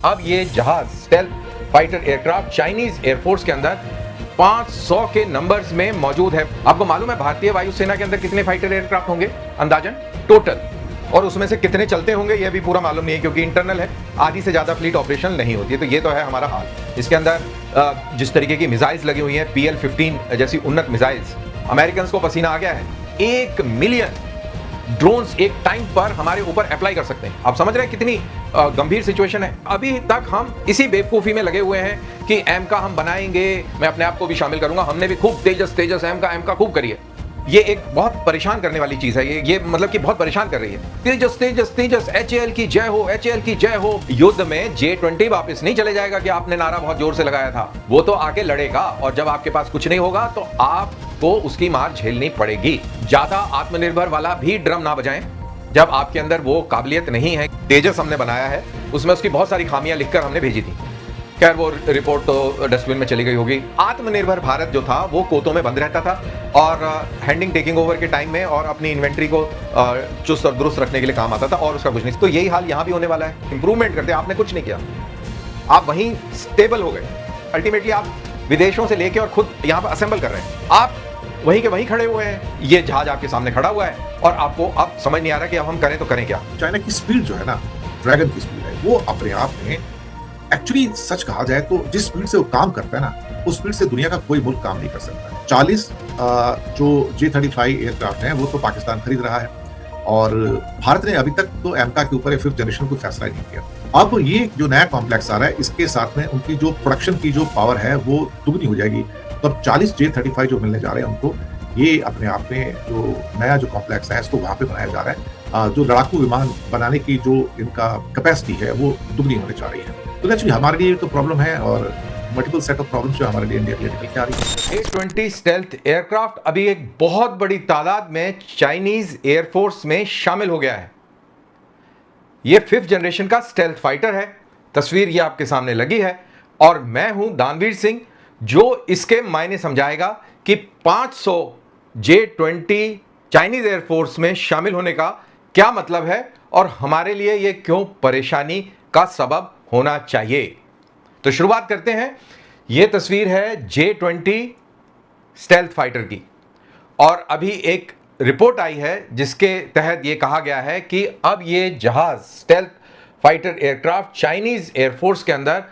अब ये जहाज stealth fighter aircraft Chinese air force के अंदर 500 के नंबर्स में मौजूद है। आपको मालूम है भारतीय वायुसेना के अंदर कितने फाइटर एयरक्राफ्ट होंगे अंदाजन टोटल, और उसमें से कितने चलते होंगे यह भी पूरा मालूम नहीं है क्योंकि इंटरनल है, आधी से ज्यादा फ्लीट ऑपरेशन नहीं होती है। तो ये तो है हमारा हाल। इसके अंदर जिस तरीके की मिसाइल्स लगी हुई हैं, PL-15 जैसी उन्नत मिसाइल्स, अमेरिकन को पसीना आ गया है। 1 मिलियन ड्रोन्स एक टाइम पर हमारे ऊपर अप्लाई कर सकते हैं। आप समझ रहे हैं कितनी गंभीर सिचुएशन है। अभी तक हम इसी बेवकूफी में लगे हुए हैं कि एम का हम बनाएंगे, मैं अपने आप को भी शामिल करूंगा, हमने भी खूब तेजस एम का खूब करिए। ये एक बहुत परेशान करने वाली चीज है। ये मतलब कि बहुत परेशान कर रही है। तेजस HAL की जय हो, HAL की जय हो। युद्ध में J-20 वापस नहीं चले जाएगा कि आपने नारा बहुत जोर से लगाया था। वो तो आके लड़ेगा, और जब आपके पास कुछ नहीं होगा तो आपको उसकी मार झेलनी पड़ेगी। ज्यादा आत्मनिर्भर वाला भी ड्रम ना बजाएं जब आपके अंदर वो काबिलियत नहीं है। तेजस हमने बनाया है, उसमें उसकी बहुत सारी खामियां लिखकर हमने भेजी थी। खैर वो रिपोर्ट तो डस्टबिन में चली गई होगी। आत्मनिर्भर भारत जो था वो कोतों में बंद रहता था और हैंडिंग टेकिंग ओवर के टाइम में और अपनी इन्वेंट्री को चुस्त और दुरुस्त रखने के लिए काम आता था, और उसका कुछ नहीं। तो यही हाल यहाँ भी होने वाला है। इंप्रूवमेंट करते आपने कुछ नहीं किया, आप वहीं स्टेबल हो गए। अल्टीमेटली आप विदेशों से लेके और खुद यहाँ पर असेंबल कर रहे हैं, आप वहीं के वहीं खड़े हुए हैं। ये जहाज आपके सामने खड़ा हुआ है और आपको अब समझ नहीं आ रहा कि अब हम करें तो करें क्या। चाइना की स्पीड जो है ना, ड्रैगन की स्पीड है, वो अपने आप में एक्चुअली सच कहा जाए तो जिस स्पीड से वो काम करता है ना, उस स्पीड से दुनिया का कोई मुल्क काम नहीं कर सकता। 40 जो J-35 एयरक्राफ्ट हैं वो तो पाकिस्तान खरीद रहा है, और भारत ने अभी तक तो एमका के ऊपर 5th जनरेशन कोई फैसला नहीं किया। अब ये जो नया कॉम्प्लेक्स आ रहा है, इसके साथ में उनकी जो प्रोडक्शन की जो पावर है वो दुगनी हो जाएगी। तो अब 40 J-35 जो मिलने जा रहे हैं उनको, ये अपने आप में जो नया जो कॉम्प्लेक्स है इसको वहां पे बनाया जा रहा है। जो लड़ाकू विमान बनाने की जो इनका कैपेसिटी है वो दुगनी होने जा रही है। तो एक्चुअली हमारे लिए तो प्रॉब्लम है, और मल्टीपल सेट ऑफ प्रॉब्लम्स जो हमारे लिए इंडिया के लिए निकल के आ रही है। J-20 स्टेल्थ एयरक्राफ्ट अभी एक बहुत बड़ी तादाद में चाइनीज एयरफोर्स में शामिल हो गया है। यह 5th जनरेशन का स्टेल्थ फाइटर है। तस्वीर ये आपके सामने लगी है, और मैं हूं दानवीर सिंह जो इसके मायने समझाएगा कि 500 J-20 चाइनीज एयरफोर्स में शामिल होने का क्या मतलब है और हमारे लिए यह क्यों परेशानी का सबब होना चाहिए। तो शुरुआत करते हैं। यह तस्वीर है J-20 स्टेल्थ फाइटर की, और अभी एक रिपोर्ट आई है जिसके तहत यह कहा गया है कि अब यह जहाज stealth fighter aircraft Chinese air force के अंदर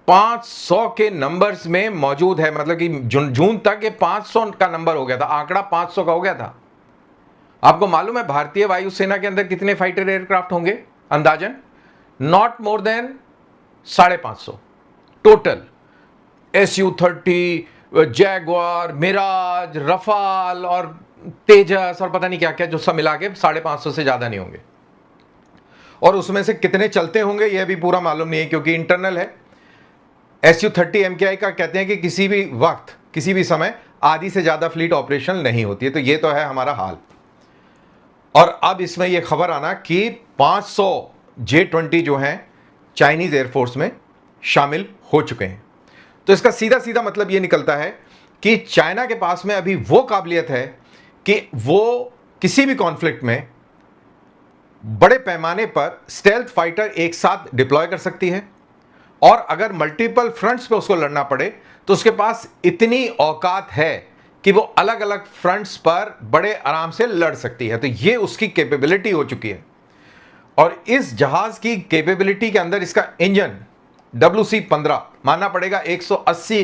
500 के नंबर्स में मौजूद है। मतलब कि जून तक ये 500 का नंबर हो गया था, आंकड़ा 500 का हो गया था। आपको मालूम है भारतीय वायुसेना के अंदर कितने फाइटर एयरक्राफ्ट होंगे अंदाजन? Not more than 550 total. Su-30, Jaguar, Mirage, Rafale और तेजस और पता नहीं क्या क्या, जो सब मिला के 550 से ज्यादा नहीं होंगे। और उसमें से कितने चलते होंगे यह भी पूरा मालूम नहीं है क्योंकि इंटरनल है। Su-30 MKI का कहते हैं कि किसी भी वक्त किसी भी समय आधी से ज्यादा फ्लीट ऑपरेशन नहीं होती है। तो ये तो है हमारा हाल। और अब इसमें यह खबर आना कि 500 J-20 जो हैं चाइनीज एयरफोर्स में शामिल हो चुके हैं। तो इसका सीधा सीधा मतलब यह निकलता है कि चाइना के पास में अभी वो काबिलियत है कि वो किसी भी कॉन्फ्लिक्ट में बड़े पैमाने पर स्टेल्थ फाइटर एक साथ डिप्लॉय कर सकती है, और अगर मल्टीपल फ्रंट्स पे उसको लड़ना पड़े तो उसके पास इतनी औकात है कि वो अलग अलग फ्रंट्स पर बड़े आराम से लड़ सकती है। तो ये उसकी कैपेबिलिटी हो चुकी है। और इस जहाज की कैपेबिलिटी के अंदर इसका इंजन WC-15 मानना पड़ेगा 180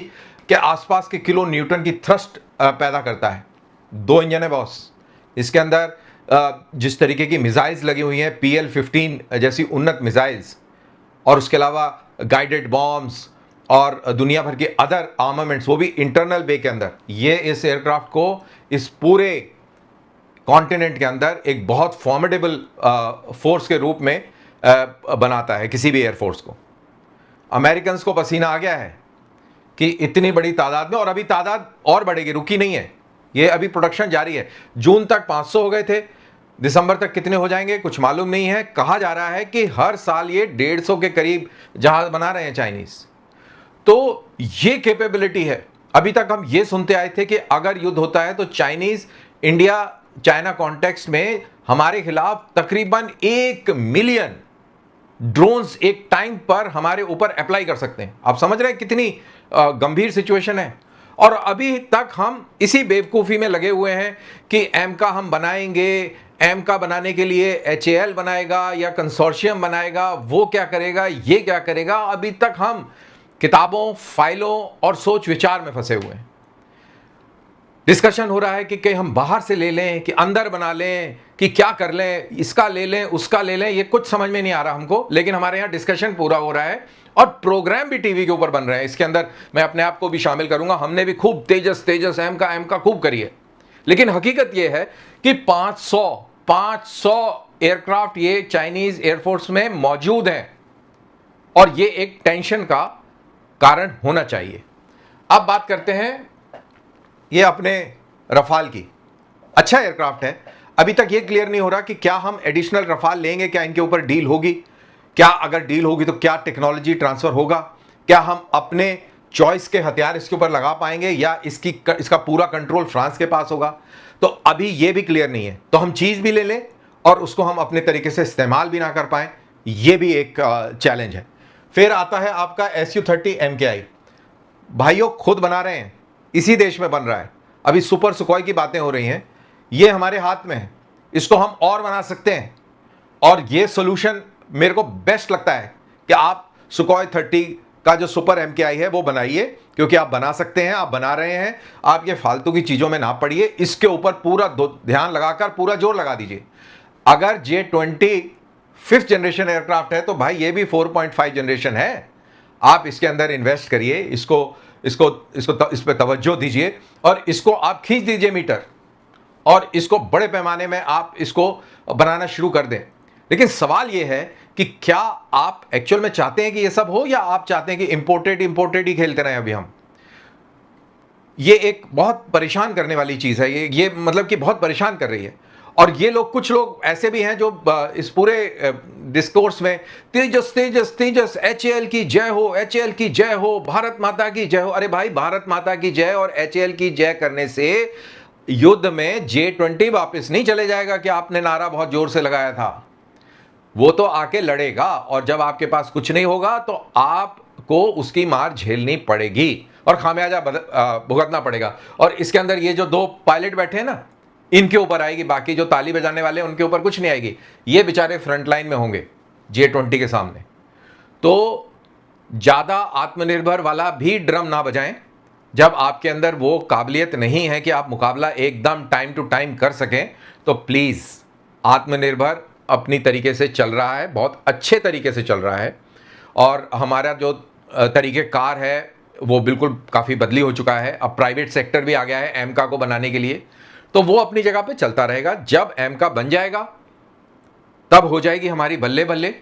के आसपास के किलो न्यूटन की थ्रस्ट पैदा करता है। 2 इंजन है बॉस। इसके अंदर जिस तरीके की मिसाइल्स लगी हुई हैं, PL-15 जैसी उन्नत मिसाइल्स, और उसके अलावा गाइडेड बॉम्ब्स और दुनिया भर के अदर आर्मामेंट्स, वो भी इंटरनल बे के अंदर, ये इस एयरक्राफ्ट को इस पूरे कॉन्टिनेंट के अंदर एक बहुत फॉर्मिडेबल फोर्स के रूप में बनाता है किसी भी एयरफोर्स को। अमेरिकन को पसीना आ गया है कि इतनी बड़ी तादाद में, और अभी तादाद और बढ़ेगी, रुकी नहीं है, ये अभी प्रोडक्शन जारी है। जून तक 500 हो गए थे, दिसंबर तक कितने हो जाएंगे कुछ मालूम नहीं है। कहा जा रहा है कि हर साल ये 150 के करीब जहाज बना रहे हैं चाइनीज। तो ये कैपेबिलिटी है। अभी तक हम ये सुनते आए थे कि अगर युद्ध होता है तो चाइनीज इंडिया चाइना कॉन्टेक्स्ट में हमारे खिलाफ तकरीबन 1 मिलियन ड्रोन्स एक टाइम पर हमारे ऊपर अप्लाई कर सकते हैं। आप समझ रहे हैं कितनी गंभीर सिचुएशन है। और अभी तक हम इसी बेवकूफ़ी में लगे हुए हैं कि एमका हम बनाएंगे, एमका बनाने के लिए HAL बनाएगा या कंसोर्शियम बनाएगा, वो क्या करेगा, ये क्या करेगा। अभी तक हम किताबों, फाइलों और सोच विचार में फंसे हुए हैं। डिस्कशन हो रहा है कि कहीं हम बाहर से ले लें कि अंदर बना लें कि क्या कर लें, इसका ले लें, उसका ले लें, ये कुछ समझ में नहीं आ रहा हमको। लेकिन हमारे यहाँ डिस्कशन पूरा हो रहा है और प्रोग्राम भी टीवी के ऊपर बन रहे हैं। इसके अंदर मैं अपने आप को भी शामिल करूंगा। हमने भी खूब तेजस एमका खूब करी है। लेकिन हकीकत यह है कि 500 एयरक्राफ्ट ये चाइनीज एयरफोर्स में मौजूद हैं और ये एक टेंशन का कारण होना चाहिए। अब बात करते हैं ये अपने रफाल की। अच्छा एयरक्राफ्ट है। अभी तक ये क्लियर नहीं हो रहा कि क्या हम एडिशनल रफाल लेंगे, क्या इनके ऊपर डील होगी, क्या अगर डील होगी तो क्या टेक्नोलॉजी ट्रांसफर होगा, क्या हम अपने चॉइस के हथियार इसके ऊपर लगा पाएंगे या इसका पूरा कंट्रोल फ्रांस के पास होगा। तो अभी ये भी क्लियर नहीं है। तो हम चीज भी ले लें और उसको हम अपने तरीके से इस्तेमाल भी ना कर पाए, ये भी एक चैलेंज है। फिर आता है आपका Su-30 MKI। भाइयों खुद बना रहे हैं, इसी देश में बन रहा है। अभी सुपर सुखोई की बातें हो रही हैं, ये हमारे हाथ में है। इसको हम और बना सकते हैं और ये सोल्यूशन मेरे को बेस्ट लगता है कि आप सुखोई 30 का जो सुपर MKI है वो बनाइए, क्योंकि आप बना सकते हैं, आप बना रहे हैं। आप ये फालतू की चीजों में ना पड़िए, इसके ऊपर पूरा ध्यान लगाकर पूरा जोर लगा दीजिए। अगर J-20 5th जनरेशन एयरक्राफ्ट है तो भाई ये भी 4.5 जनरेशन है। आप इसके अंदर इन्वेस्ट करिए, इस पे तवज्जो दीजिए और इसको आप खींच दीजिए मीटर और इसको बड़े पैमाने में आप इसको बनाना शुरू कर दें। लेकिन सवाल यह है कि क्या आप एक्चुअल में चाहते हैं कि यह सब हो या आप चाहते हैं कि इंपोर्टेड ही खेलते रहें अभी हम। ये एक बहुत परेशान करने वाली चीज है। ये मतलब कि बहुत परेशान कर रही है। और ये लोग, कुछ लोग ऐसे भी हैं जो इस पूरे डिस्कोर्स में तेजस HAL की जय हो, HAL की जय हो, भारत माता की जय हो। अरे भाई, भारत माता की जय और HAL की जय करने से युद्ध में J-20 वापस नहीं चले जाएगा कि आपने नारा बहुत जोर से लगाया था। वो तो आके लड़ेगा और जब आपके पास कुछ नहीं होगा तो आपको उसकी मार झेलनी पड़ेगी और खामियाजा भुगतना पड़ेगा। और इसके अंदर ये जो 2 पायलट बैठे हैं ना, इनके ऊपर आएगी। बाकी जो ताली बजाने वाले हैं उनके ऊपर कुछ नहीं आएगी। ये बेचारे फ्रंट लाइन में होंगे J-20 के सामने। तो ज्यादा आत्मनिर्भर वाला भी ड्रम ना बजाएं जब आपके अंदर वो काबिलियत नहीं है कि आप मुकाबला एकदम टाइम टू टाइम कर सकें। तो प्लीज, आत्मनिर्भर अपनी तरीके से चल रहा है, बहुत अच्छे तरीके से चल रहा है। और हमारा जो तरीक़ेकार है वो बिल्कुल काफ़ी बदली हो चुका है। अब प्राइवेट सेक्टर भी आ गया है एमका को बनाने के लिए। तो वो अपनी जगह पे चलता रहेगा। जब एमका बन जाएगा तब हो जाएगी हमारी बल्ले बल्ले।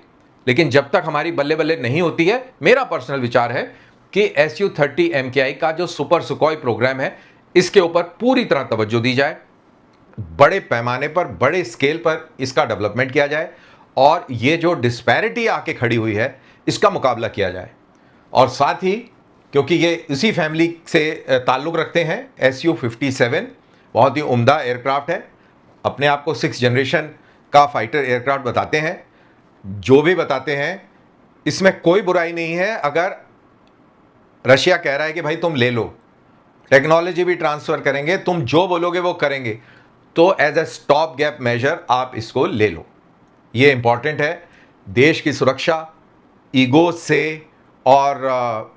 लेकिन जब तक हमारी बल्ले बल्ले नहीं होती है, मेरा पर्सनल विचार है कि Su-30 MKI का जो सुपर सुखोई प्रोग्राम है, इसके ऊपर पूरी तरह तवज्जो दी जाए, बड़े पैमाने पर, बड़े स्केल पर इसका डेवलपमेंट किया जाए और ये जो डिस्पैरिटी आके खड़ी हुई है इसका मुकाबला किया जाए। और साथ ही, क्योंकि ये इसी फैमिली से ताल्लुक़ रखते हैं, Su-57 बहुत ही उम्दा एयरक्राफ्ट है। अपने आप को 6th जनरेशन का फाइटर एयरक्राफ्ट बताते हैं। जो भी बताते हैं इसमें कोई बुराई नहीं है। अगर रशिया कह रहा है कि भाई तुम ले लो, टेक्नोलॉजी भी ट्रांसफ़र करेंगे, तुम जो बोलोगे वो करेंगे, तो as a stop gap measure आप इसको ले लो। ये इंपॉर्टेंट है देश की सुरक्षा, ईगो से और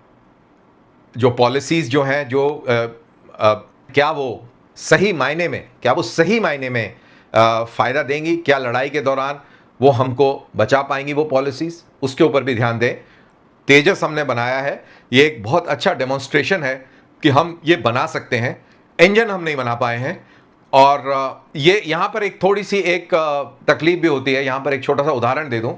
जो पॉलिसीज़ जो हैं, जो क्या वो सही मायने में फ़ायदा देंगी, क्या लड़ाई के दौरान वो हमको बचा पाएंगी वो पॉलिसीज़, उसके ऊपर भी ध्यान दें। तेजस हमने बनाया है, ये एक बहुत अच्छा डेमोन्स्ट्रेशन है कि हम ये बना सकते हैं। इंजन हम नहीं बना पाए हैं और ये यहाँ पर एक थोड़ी सी एक तकलीफ भी होती है। यहाँ पर एक छोटा सा उदाहरण दे दूँ।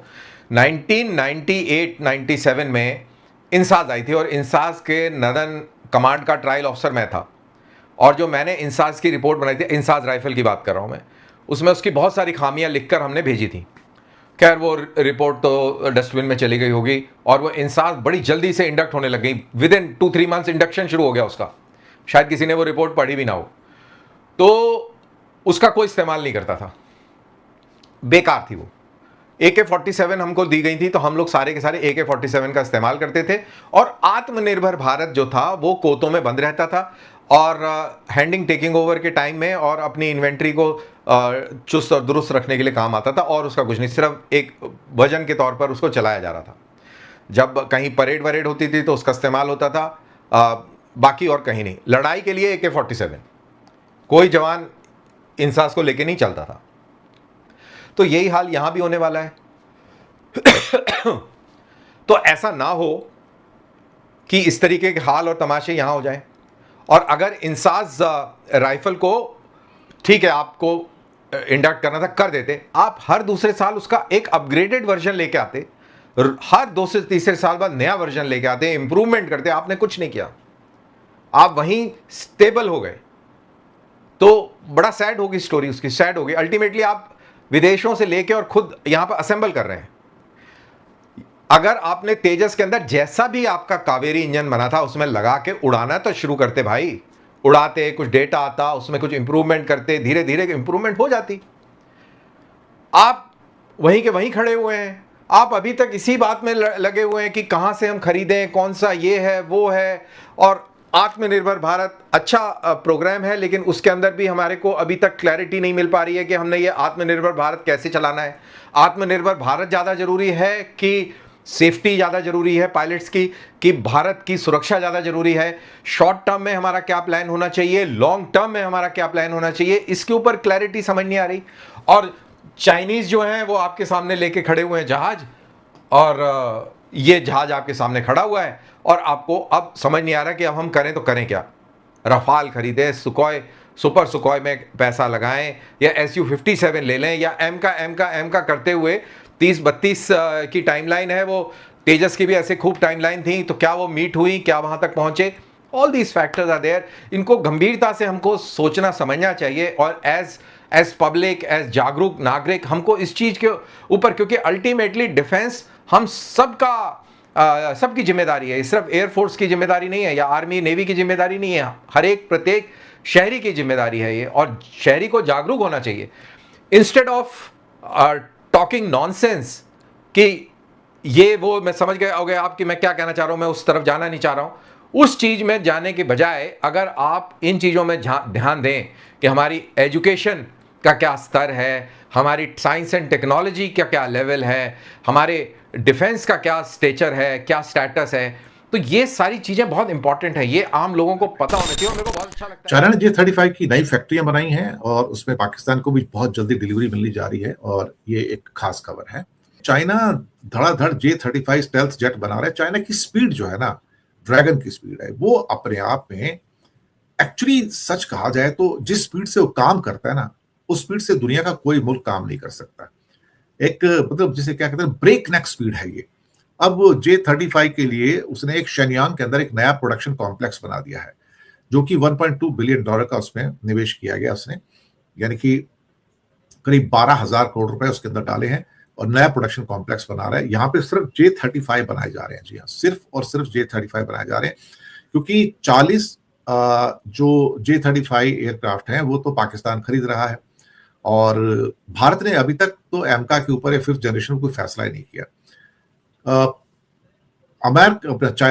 1998-97 में इंसाज आई थी और इंसाज के नदन कमांड का ट्रायल ऑफिसर मैं था। और जो मैंने इंसाज की रिपोर्ट बनाई थी, इंसाज राइफल की बात कर रहा हूँ मैं, उसमें उसकी बहुत सारी खामियां लिखकर हमने भेजी थी। खैर वो रिपोर्ट तो डस्टबिन में चली गई होगी और वो इंसाज बड़ी जल्दी से इंडक्ट होने लग गई। विदिन 2-3 मंथ्स इंडक्शन शुरू हो गया उसका। शायद किसी ने वो रिपोर्ट पढ़ी भी ना हो। तो उसका कोई इस्तेमाल नहीं करता था, बेकार थी वो। AK-47 हमको दी गई थी तो हम लोग सारे के सारे AK-47 का इस्तेमाल करते थे और आत्मनिर्भर भारत जो था वो कोतों में बंद रहता था और हैंडिंग टेकिंग ओवर के टाइम में और अपनी इन्वेंट्री को चुस्त और दुरुस्त रखने के लिए काम आता था और उसका कुछ नहीं, सिर्फ एक वजन के तौर पर उसको चलाया जा रहा था। जब कहीं परेड वरेड होती थी तो उसका इस्तेमाल होता था, बाकी और कहीं नहीं। लड़ाई के लिए AK-47 कोई जवान इंसास को लेके नहीं चलता था। तो यही हाल यहां भी होने वाला है। तो ऐसा ना हो कि इस तरीके के हाल और तमाशे यहां हो जाए। और अगर इंसास राइफल को ठीक है आपको इंडक्ट करना था कर देते, आप हर दूसरे साल उसका एक अपग्रेडेड वर्जन लेके आते, हर 2 से तीसरे साल बाद नया वर्जन लेके आते, इंप्रूवमेंट करते। आपने कुछ नहीं किया, आप वहीं स्टेबल हो गए। तो बड़ा सैड होगी स्टोरी, उसकी सैड होगी। अल्टीमेटली आप विदेशों से लेके और खुद यहां पर असेंबल कर रहे हैं। अगर आपने तेजस के अंदर जैसा भी आपका कावेरी इंजन बना था उसमें लगा के उड़ाना तो शुरू करते भाई, उड़ाते, कुछ डेटा आता, उसमें कुछ इंप्रूवमेंट करते, धीरे धीरे इंप्रूवमेंट हो जाती। आप वहीं के वहीं खड़े हुए हैं। आप अभी तक इसी बात में लगे हुए हैं कि कहां से हम खरीदें, कौन सा ये है वो है। और आत्मनिर्भर भारत अच्छा प्रोग्राम है, लेकिन उसके अंदर भी हमारे को अभी तक क्लैरिटी नहीं मिल पा रही है कि हमने ये आत्मनिर्भर भारत कैसे चलाना है। आत्मनिर्भर भारत ज़्यादा जरूरी है कि सेफ्टी ज़्यादा जरूरी है पायलट्स की, कि भारत की सुरक्षा ज़्यादा जरूरी है। शॉर्ट टर्म में हमारा क्या प्लान होना चाहिए, लॉन्ग टर्म में हमारा क्या प्लान होना चाहिए, इसके ऊपर क्लैरिटी समझ नहीं आ रही। और चाइनीज़ जो हैं वो आपके सामने लेके खड़े हुए हैं जहाज, और ये जहाज आपके सामने खड़ा हुआ है और आपको अब समझ नहीं आ रहा कि अब हम करें तो करें क्या। रफाल खरीदें, सुपर सुखोई में पैसा लगाएं, या SU-57 ले लें, या एम का करते हुए 30-32 की टाइमलाइन है। वो तेजस की भी ऐसे खूब टाइमलाइन थी, तो क्या वो मीट हुई, क्या वहां तक पहुंचे? All these factors are there. इनको गंभीरता से हमको सोचना समझना चाहिए। और एज पब्लिक, एज जागरूक नागरिक हमको इस चीज के ऊपर, क्योंकि अल्टीमेटली डिफेंस हम सबकी जिम्मेदारी है। सिर्फ एयरफोर्स की जिम्मेदारी नहीं है या आर्मी नेवी की जिम्मेदारी नहीं है, हर एक प्रत्येक शहरी की जिम्मेदारी है ये। और शहरी को जागरूक होना चाहिए। इंस्टेड ऑफ टॉकिंग नॉनसेंस कि ये वो, मैं समझ गए हो गए आप कि मैं क्या कहना चाह रहा हूं, मैं उस तरफ जाना नहीं चाह रहा हूं। उस चीज में जाने के बजाय अगर आप इन चीजों में ध्यान दें कि हमारी एजुकेशन का क्या स्तर है, हमारी साइंस एंड टेक्नोलॉजी का क्या लेवल है, हमारे डिफेंस का क्या स्टेचर है, क्या स्टेटस है, तो ये सारी चीजें बहुत इंपॉर्टेंट है। ये आम लोगों को पता होना चाहिए और मेरे को बहुत अच्छा लगता है। चाइना ने J-35 की नई फैक्ट्रियां बनाई हैं और उसमें पाकिस्तान को भी बहुत जल्दी डिलीवरी मिलने जा रही है और ये एक खास खबर है। चाइना धड़ाधड़ J-35 स्टेल्थ जेट बना रहा है। चाइना की स्पीड जो है ना, ड्रैगन की स्पीड है, वो अपने आप में एक्चुअली सच कहा जाए तो जिस स्पीड से वो काम करता है ना, उस स्पीड से दुनिया का कोई मुल्क काम नहीं कर सकता। एक मतलब जिसे क्या कहते हैं, ब्रेक नेक स्पीड है ये। अब J-35 के लिए उसने एक शेनयांग के अंदर एक नया प्रोडक्शन कॉम्प्लेक्स बना दिया है, जो कि $1.2 बिलियन का उसमें निवेश किया गया उसने, यानी कि करीब 12,000 करोड़ रुपए उसके अंदर डाले हैं और नया प्रोडक्शन कॉम्प्लेक्स बना रहा है। यहाँ पे सिर्फ J-35 बनाए जा रहे हैं। जी हाँ, सिर्फ और सिर्फ J-35 बनाए जा रहे हैं, क्योंकि 40 जो J-35 एयरक्राफ्ट हैं वो तो पाकिस्तान खरीद रहा है और भारत ने अभी तक तो एमका के ऊपर 5th जनरेशन कोई फैसला ही नहीं किया।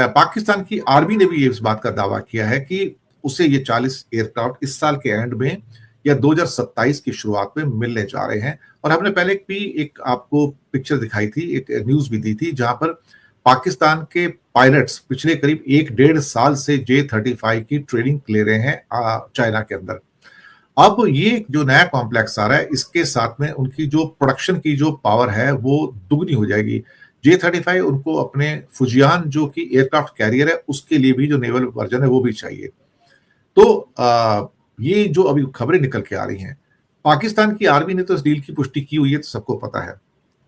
पाकिस्तान की आर्मी ने भी इस बात का दावा किया है कि उसे ये 40 एयरक्राफ्ट इस साल के एंड में या 2027 की शुरुआत में मिलने जा रहे हैं। और हमने पहले भी एक आपको पिक्चर दिखाई थी, एक न्यूज भी दी थी, जहां पर पाकिस्तान के पायलट्स पिछले करीब 1-1.5 साल से J-35 की ट्रेनिंग ले रहे हैं चाइना के अंदर। अब ये जो नया कॉम्प्लेक्स आ रहा है, इसके साथ में उनकी जो प्रोडक्शन की जो पावर है वो दुगनी हो जाएगी। J-35 उनको अपने फुजियान जो कि एयरक्राफ्ट कैरियर है उसके लिए भी जो नेवल वर्जन है वो भी चाहिए। तो ये जो अभी खबरें निकल के आ रही हैं, पाकिस्तान की आर्मी ने तो इस डील की पुष्टि की हुई है, तो सबको पता है।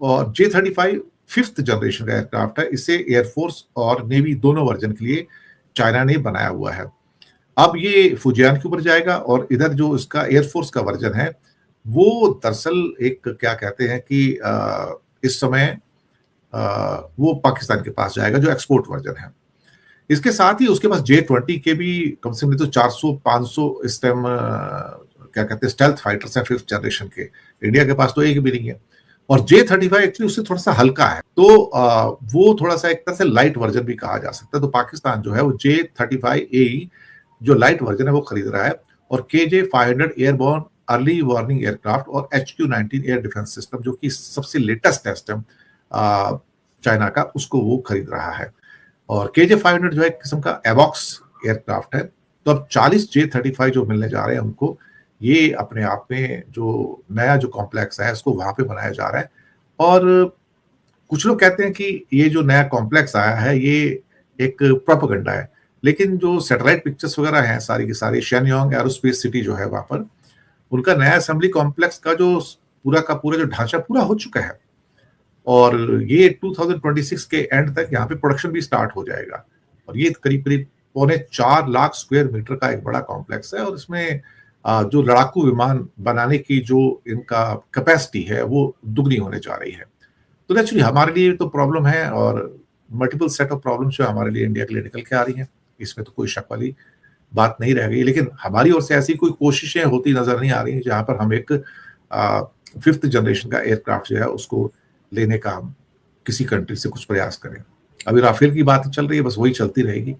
और J-35 5th जनरेशन का एयरक्राफ्ट है। इसे एयरफोर्स और नेवी दोनों वर्जन के लिए चाइना ने बनाया हुआ है। अब ये फुजियान के ऊपर जाएगा और इधर जो इसका एयरफोर्स का वर्जन है वो दरअसल एक क्या कहते हैं कि इस समय वो पाकिस्तान के पास जाएगा, जो एक्सपोर्ट वर्जन है। इसके साथ ही उसके पास J-20 के भी कम से कम तो 400-500 स्टेम क्या कहते हैं स्टेल्थ फाइटर्स हैं 5th जनरेशन के। इंडिया के पास तो एक भी नहीं है। और J-35 एक्चुअली उससे थोड़ा सा हल्का है, तो वो थोड़ा सा एक तरह से लाइट वर्जन भी कहा जा सकता है। तो पाकिस्तान जो है वो J-35A जो लाइट वर्जन है वो खरीद रहा है, और KJ-500 airborne early warning aircraft और HQ-19 एयर डिफेंस सिस्टम जो कि सबसे लेटेस्ट है चाइना का, उसको वो खरीद रहा है। और KJ-500 जो है एक किस्म का एवॉक्स एयरक्राफ्ट है। तो अब 40 J-35 जो मिलने जा रहे हैं उनको, ये अपने आप में जो नया जो कॉम्प्लेक्स है उसको वहां पे बनाया जा रहा है। और कुछ लोग कहते हैं कि ये जो नया कॉम्प्लेक्स आया है ये एक प्रोपेगेंडा है, लेकिन जो सैटेलाइट पिक्चर्स वगैरह हैं सारी की सारी, शेनयोंग एरोस्पेस सिटी जो है वहां पर, उनका नया असेंबली कॉम्प्लेक्स का जो पूरा का पूरा जो ढांचा पूरा हो चुका है, और ये 2026 के एंड तक यहाँ पे प्रोडक्शन भी स्टार्ट हो जाएगा। और ये करीब करीब 4.25 लाख स्क्वायर मीटर का एक बड़ा कॉम्प्लेक्स है, और इसमें जो लड़ाकू विमान बनाने की जो इनका कैपेसिटी है वो दुगनी होने जा रही है। तो नेचुरली हमारे लिए तो प्रॉब्लम है, और मल्टीपल सेट ऑफ प्रॉब्लम्स जो हमारे लिए इंडिया के लिए निकल के आ रही हैं, इसमें तो कोई शक वाली बात नहीं रह गई। लेकिन हमारी ओर से ऐसी कोई कोशिशें होती नजर नहीं आ रही जहां पर हम एक 5th जनरेशन का एयरक्राफ्ट जो है उसको लेने का हम किसी कंट्री से कुछ प्रयास करें। अभी राफेल की बात चल रही है, बस वही चलती रहेगी।